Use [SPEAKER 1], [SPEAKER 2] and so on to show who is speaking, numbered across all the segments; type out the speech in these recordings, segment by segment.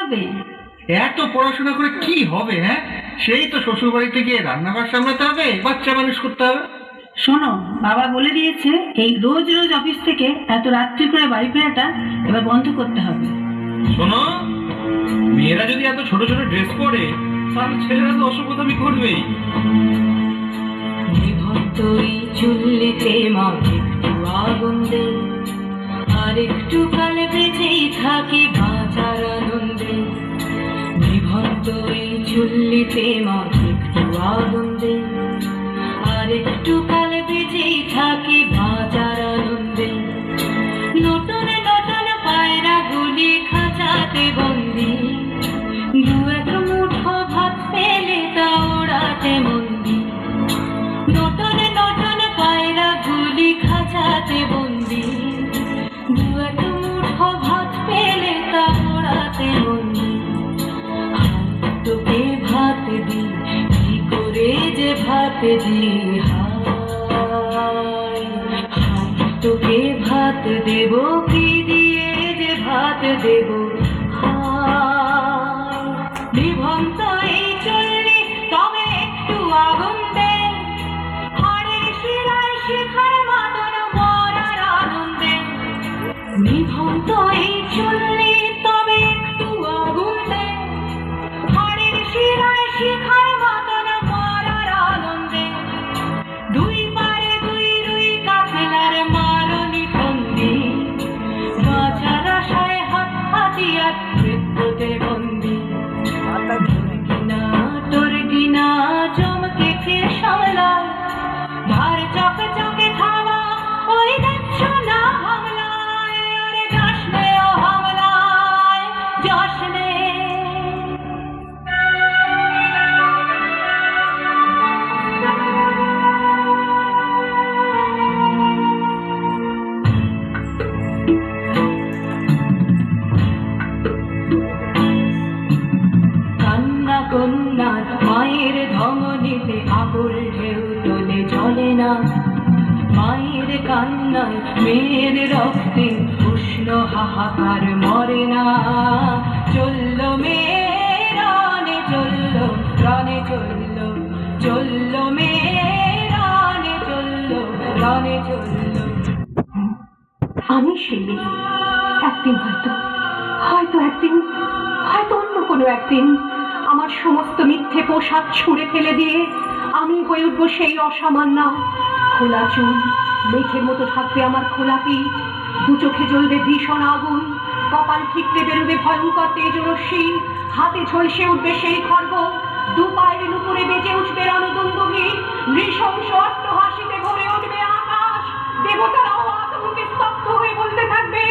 [SPEAKER 1] হবে?
[SPEAKER 2] এত পড়াশোনা করে কি হবে? হ্যাঁ, সেই তো শ্বশুর বাড়িতে গিয়ে রান্নাঘর সামলাতে হবে, বাচ্চা মানুষ করতে হবে।
[SPEAKER 1] শোনো, বাবা বলে দিয়েছে এই রোজ রোজ অফিস থেকে এত রাত্রি করে বাড়ি ফেরাটা এবার বন্ধ করতে হবে।
[SPEAKER 2] শোনো, মেয়েরা যদি এত ছোট ছোট ড্রেস পরে, তাহলে ছেলেরা তো অসভ্যতামি করবেই।
[SPEAKER 3] নিভন্তই চুল্লিতে মা একটু আগুন দে, আর একটু কাল বেঁচেই থাকি বাঁচার আনন্দে। নিভন্তই চুল্লিতে মা একটু আগুন দে, আর একটু কাল বেঁচেই থাকি বাঁচার আনন্দে। নতুন নতুন পায়রা গুলি খাঁচাতে বন্দি, দু এক মুঠো ভাত পেলে তা ওড়াতে মন্দি। নতুন নতুন পায়রা গুলি খাঁচাতে বন্দি, দু এক মুঠো ভাত পেলে তা ওড়াতে মন্দি। তোকে ভাত দি, কি করে যে ভাত দি, হায় তোকে ভাত দেব, কি দিয়ে যে ভাত দেব, হায়। নিভন্ত এই চললি তবে একটু আগুন দে, হাড়ের শিরায় শিখার মতন মরার আনন্দে। নিভন্ত এই চললি তবে একটু আগুন দে, হাড়ের শিরায় শিখার মতন মরার আনন্দে। দুই পারে দুই রুই কাফেলার মারনি ফন্দি, বাঁচার আশায় হাত হাতিয়ার মৃত্যুতে বন্দি। তোর কিনা চমকে খেয়ে সামলায়, ধার চকে চকে থামা ওই দেখছো না হামলায়। আরে যাস নে ও হামলায়, যাস নে। কান্না কন্যার মায়ের ধমনীতে আকুল ঢেউ তোলে চলে না, মায়ের কান্নায় মেয়ের রক্তে উষ্ণ হাহাকার মরে না। চলল মেয়ে রানে চলল, রানে চলল, চলল মেয়ে রানে চলল, রানে চলল। আমি সেই মেয়ে, একদিন হয়তো হয়তো একদিন হয়তো অন্য কোনো একদিন আমার সমস্ত মিথ্যে পোশাক ছুঁড়ে ফেলে দিয়ে আমি হয়ে উঠবো সেই অসামান্য। খোলা চুল, মেঘের মতো থাকবে আমার খোলা পিঠ, দু চোখে জ্বলবে ভীষণ আগুন, কপাল ঠিকরে বেরোবে ভয়ঙ্কর তেজরশ্মি, হাতে ঝলসে উঠবে সেই খড়গ, দু পায়ের নুপুরে বেজে উঠবে রণদুন্দুভি, নৃশংস অট্টহাসিতে ভরে উঠবে আকাশ। দেবতারাও আতঙ্কে স্তব্ধ হয়ে বলতে থাকবে,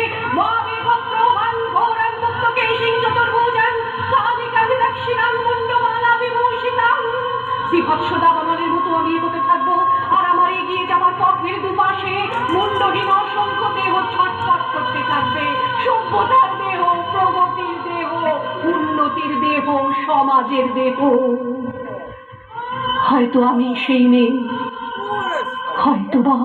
[SPEAKER 3] বিভৎস দাবানলের মতো আমি এগোতে থাকবো, আর আমার এগিয়ে যাওয়ার পথের দুপাশে মুন্ডহীন অসংখ্য দেহ ছটফট করতে থাকবে। সভ্যতার দেহ, প্রগতির দেহ, উন্নতির দেহ, সমাজের দেহ। হয়তো আমি সেই মেয়ে, হয়তোবা।